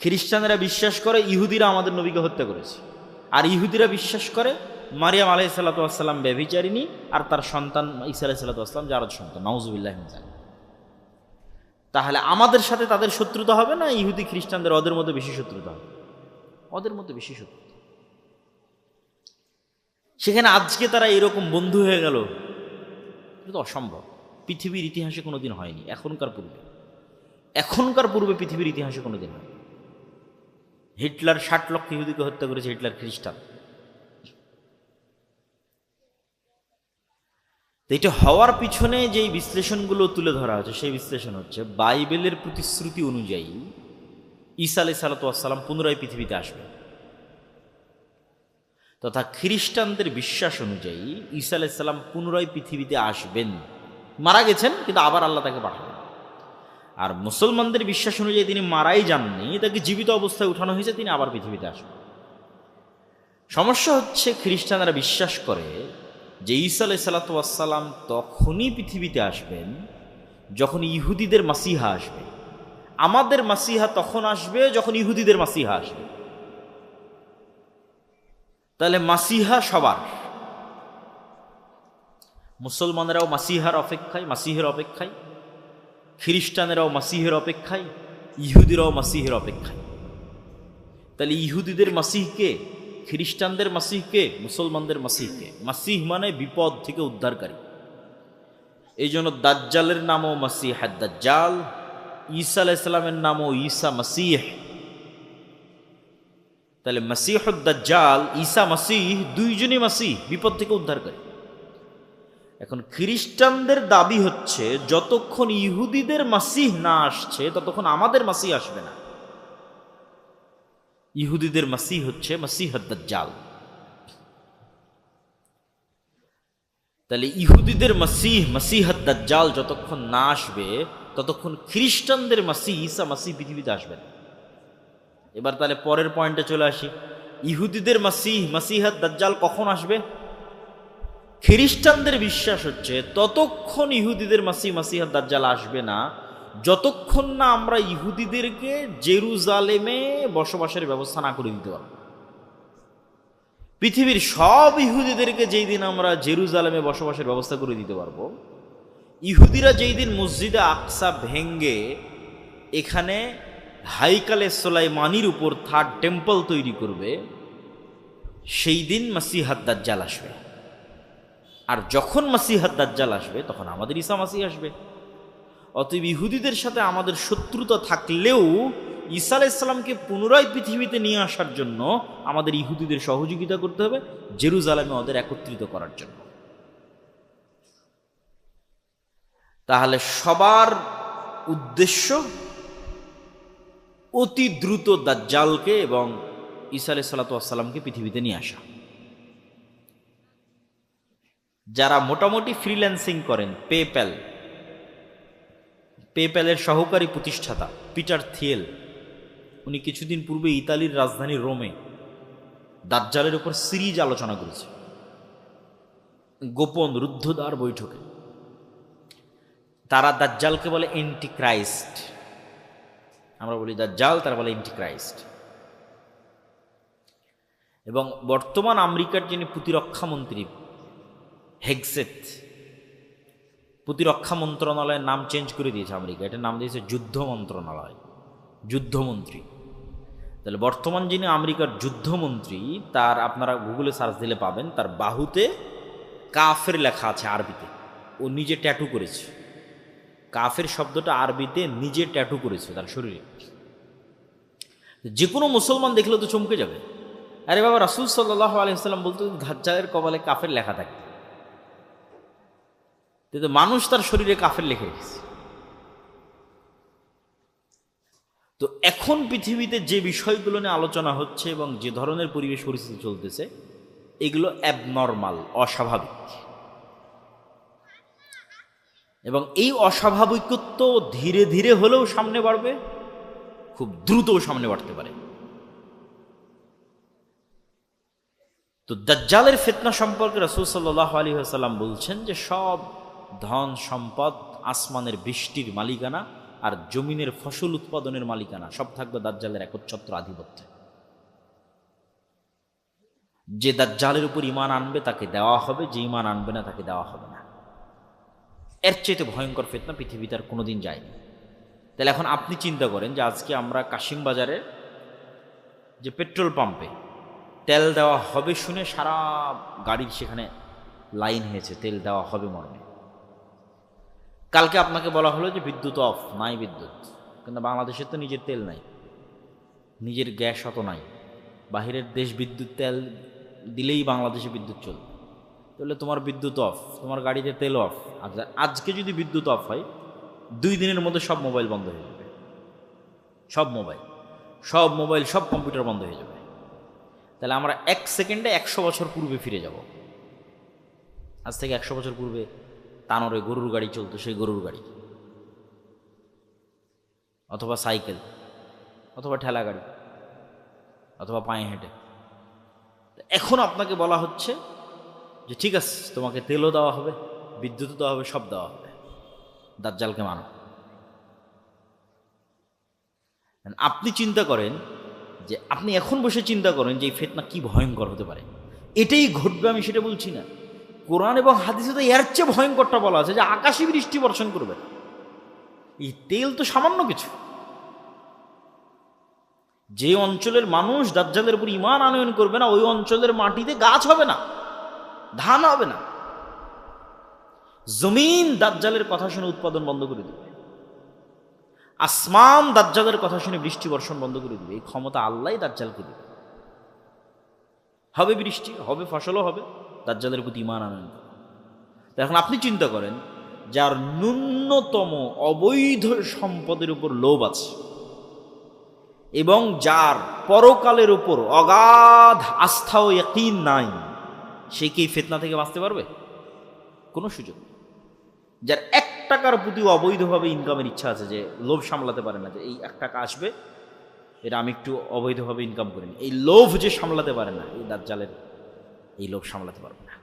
খ্রিস্টানেরা বিশ্বাস করে ইহুদিরা আমাদের নবীকে হত্যা করেছে, আর ইহুদিরা বিশ্বাস করে মারিয়াম আলাইহিস সালাতু ওয়াস সালাম ব্যভিচারিণী আর তার সন্তান ঈসা আলাইহিস সালাতু ওয়াস সালাম জারজ সন্তান, নাউজুবিল্লাহি মিন যালিক। তাহলে আমাদের সাথে তাদের শত্রুতা হবে না ইহুদি খ্রিস্টানদের ওদের মধ্যে বেশি শত্রুতা হবে? ওদের মধ্যে বেশি শত্রুতা। সেখানে আজকে তারা এরকম বন্ধু হয়ে গেল, এটা তো অসম্ভব। পৃথিবীর ইতিহাসে কোনোদিন হয়নি, এখনকার পূর্বে পৃথিবীর ইতিহাসে কোনোদিন হয়নি। হিটলার 60 লক্ষ ইহুদিকে হত্যা করেছে, হিটলার খ্রিস্টান। তো এটা হওয়ার পিছনে যেই বিশ্লেষণগুলো তুলে ধরা হচ্ছে সেই বিশ্লেষণ হচ্ছে বাইবেলের প্রতিশ্রুতি অনুযায়ী ঈসা আলাইহিস সালাতু ওয়াস সালাম পুনরায় পৃথিবীতে আসবে, তথা খ্রিস্টানদের বিশ্বাস অনুযায়ী ঈসা আলাইহিস সালাম পুনরায় পৃথিবীতে আসবেন, মারা গেছেন কিন্তু আবার আল্লাহ তাকে পাঠাবেন। আর মুসলমানদের বিশ্বাস অনুযায়ী তিনি মারাই যাননি, তাকে জীবিত অবস্থায় উঠানো হয়েছে, তিনি আবার পৃথিবীতে আসবেন। সমস্যা হচ্ছে খ্রিস্টানরা বিশ্বাস করে যে ঈসা আলাইহিস সালাতু ওয়াস সালাম তখনই পৃথিবীতে আসবেন যখন ইহুদিদের মাসিহা আসবে। আমাদের মাসিহা তখন আসবে যখন ইহুদিদের মাসিহা আসবে। তাহলে মাসিহা সবার, মুসলমানেরাও মাসিহার অপেক্ষায়, খ্রিস্টানেরাও মাসিহের অপেক্ষায়, ইহুদিরাও মাসিহের অপেক্ষায়। তাহলে ইহুদিদের মাসিহকে, খ্রিস্টানদের মাসিহকে, মুসলমানদের মাসিহকে। মাসিহ মানে বিপদ থেকে উদ্ধারকারী। এই জন্য দাজ্জালের নামও মাসিহ দাজ্জাল, ঈসা আলাইহিস সালামের নামও ঈসা মাসিহ। তাহলে মাসিহ দাজ্জাল, ঈসা মাসিহ, দুইজনই মাসিহ, বিপদ থেকে উদ্ধারকারী। এখন খ্রিস্টানদের দাবি হচ্ছে যতক্ষণ ইহুদিদের মাসিহ না আসছে ততক্ষণ আমাদের মাসিহ আসবে না। ইহুদিদের মাসিহ হচ্ছে মাসিহ দাজ্জাল। তাহলে ইহুদিদের মাসিহ দাজ্জাল যতক্ষণ না আসবে ততক্ষণ খ্রিস্টানদের মাসিহ ঈসা মাসিহ পৃথিবীতে আসবে না। এবার তাহলে পরের পয়েন্টে চলে আসি, ইহুদিদের মাসিহ দাজ্জাল কখন আসবে? খ্রিস্টানদের বিশ্বাস হচ্ছে ততক্ষণ ইহুদিদের মাসিহ দাজ্জাল আসবে না যতক্ষণ না আমরা ইহুদিদেরকে জেরুজালেমে বসবাসের ব্যবস্থা না করে দিতে পারব। পৃথিবীর সব ইহুদিদেরকে যেই দিন আমরা জেরুজালেমে বসবাসের ব্যবস্থা করে দিতে পারবো, ইহুদিরা যেই দিন মসজিদে আকসা ভেঙ্গে এখানে হাইকালে সুলাইমানির উপর থার্ড টেম্পল তৈরি করবে, সেই দিন মাসিহ দাজ্জাল আসবে। আর যখন মাসিহ দাজ্জাল আসবে তখন আমাদের ঈসা মাসিহ আসবে। অতএব ইহুদিদের সাথে আমাদের শত্রুতা থাকলেও ঈসা আলাইহিস সালামকে পুনরায় পৃথিবীতে নিয়ে আসার জন্য আমাদের ইহুদিদের সহযোগিতা করতে হবে, জেরুজালেমে ওদের একত্রিত করার জন্য। তাহলে সবার উদ্দেশ্য অতি দ্রুত দাজ্জালকে এবং ঈসা আলাইহিস সালাতু ওয়াস সালামকে পৃথিবীতে নিয়ে আসা। যারা মোটামুটি ফ্রিল্যান্সিং করেন, পেপ্যালের সহকারী প্রতিষ্ঠাতা পিটার থিয়েল, উনি কিছুদিন পূর্বে ইতালির রাজধানী রোমে দাজ্জালের উপর সিরিজ আলোচনা করেছে, গোপন রুদ্ধদ্বার বৈঠকে। তারা দাজ্জালকে বলে অ্যান্টিক্রাইস্ট, আমরা বলি দাজ্জাল, তারা বলে অ্যান্টিক্রাইস্ট। এবং বর্তমান আমেরিকার যিনি প্রতিরক্ষা মন্ত্রী হেগসেথ, প্রতিরক্ষা মন্ত্রণালয়ের নাম চেঞ্জ করে দিয়েছে আমেরিকা, এটার নাম দিয়েছে যুদ্ধ মন্ত্রণালয়, যুদ্ধমন্ত্রী। তাহলে বর্তমান যিনি আমেরিকার যুদ্ধমন্ত্রী, তার আপনারা গুগলে সার্চ দিলে পাবেন, তার বাহুতে কাফের লেখা আছে আরবিতে, ও নিজে ট্যাটু করেছে। কাফের শব্দটা আরবিতে নিজে ট্যাটু করেছে তার শরীরে। যে কোনো মুসলমান দেখলে তো চমকে যাবে, আরে বাবা, রাসূল সাল্লাল্লাহু আলাইহি ওয়াসাল্লাম বলতো দাজ্জালের কপালে কাফের লেখা থাকে, কিন্তু মানুষ তার শরীরে কাফের লিখে রেখেছে। তো এখন পৃথিবীতে যে বিষয়গুলো নিয়ে আলোচনা হচ্ছে এবং যে ধরনের পরিবেশ পরিস্থিতি চলতেছে, এগুলো অ্যাবনর্মাল, অস্বাভাবিক। এবং এই অস্বাভাবিকত্ব ধীরে ধীরে হলেও সামনে বাড়বে, খুব দ্রুতও সামনে বাড়তে পারে। তো দাজ্জালের ফিতনা সম্পর্কে রাসূল সাল্লাল্লাহু আলাইহি ওয়াসাল্লাম বলছেন যে সব ধন সম্পদ, আসমানের বৃষ্টির মালিকানা আর জমিনের ফসল উৎপাদনের মালিকানা সব থাকবে দাজ্জালের একচ্ছত্র আধিপত্যে। যে দাজ্জালের উপর ঈমান আনবে তাকে দেওয়া হবে, যে ঈমান আনবে না তাকে দেওয়া হবে না। এর চাইতে ভয়ঙ্কর ফিতনা পৃথিবীতে আর কোনোদিন যায়নি। তাহলে এখন আপনি চিন্তা করেন যে আজকে আমরা কাশিম বাজারে যে পেট্রোল পাম্পে তেল দেওয়া হবে শুনে সারা গাড়ির সেখানে লাইন হয়েছে, তেল দেওয়া হবে মর্মে। কালকে আপনাকে বলা হলো যে বিদ্যুৎ অফ, নাই বিদ্যুৎ, কিন্তু বাংলাদেশের তো নিজের তেল নাই, নিজের গ্যাস অত নাই। বাহিরের দেশ বিদ্যুৎ তেল দিলেই বাংলাদেশে বিদ্যুৎ চলবে। তাহলে তোমার বিদ্যুৎ অফ, তোমার গাড়িতে তেল অফ। আজকে যদি বিদ্যুৎ অফ হয় 2 দিনের মধ্যে সব মোবাইল বন্ধ হয়ে যাবে, সব মোবাইল, সব কম্পিউটার বন্ধ হয়ে যাবে। তাহলে আমরা 1 সেকেন্ডে 100 বছর পূর্বে ফিরে যাব। আজ থেকে 100 বছর পূর্বে তানোরে গরুর গাড়ি চলতো, সেই গরুর গাড়ি অথবা সাইকেল অথবা ঠেলা গাড়ি অথবা পায়ে হেঁটে। এখন আপনাকে বলা হচ্ছে যে ঠিক আছে, তোমাকে তেলও দেওয়া হবে, বিদ্যুৎও দেওয়া হবে, সব দেওয়া হবে, দাজ্জালকে মানো। আপনি চিন্তা করেন যে আপনি এখন বসে চিন্তা করেন যে এই ফিতনা কি ভয়ঙ্কর হতে পারে। এটাই ঘটবে আমি সেটা বলছি না, কোরআন এবং হাদিসে তো এর চেয়ে ভয়ঙ্করটা বলা আছে যে আকাশে বৃষ্টি বর্ষণ করবে। এই তেল তো সামান্য কিছু। যে অঞ্চলের মানুষ দাজ্জালের উপর ঈমান আনয়ন করবে না, ওই অঞ্চলের মাটিতে গাছ হবে না, ধান হবে না। জমিন দাজ্জালের কথা শুনে উৎপাদন বন্ধ করে দেবে, আসমান দাজ্জালের কথা শুনে বৃষ্টি বর্ষণ বন্ধ করে দেবে। এই ক্ষমতা আল্লাহই দাজ্জালকে দেবে। হবে বৃষ্টি, হবে ফসলও হবে, দাজ্জালের প্রতি ঈমান আনয়ন। এখন আপনি চিন্তা করেন, যার ন্যূনতম অবৈধ সম্পদের উপর লোভ আছে এবং যার পরকালের উপর অগাধ আস্থা ও ইয়াকিন নাই, সে কি ফিতনা থেকে বাঁচতে পারবে? কোনো সুযোগ নেই। যার 1 টাকার প্রতি অবৈধভাবে ইনকামের ইচ্ছা আছে, যে লোভ সামলাতে পারে না, যে এই 1 টাকা আসবে, এটা আমি একটু অবৈধভাবে ইনকাম করিনি, এই লোভ যে সামলাতে পারে না, এই দাজ্জালের এই লোভ সামলাতে পারবে না।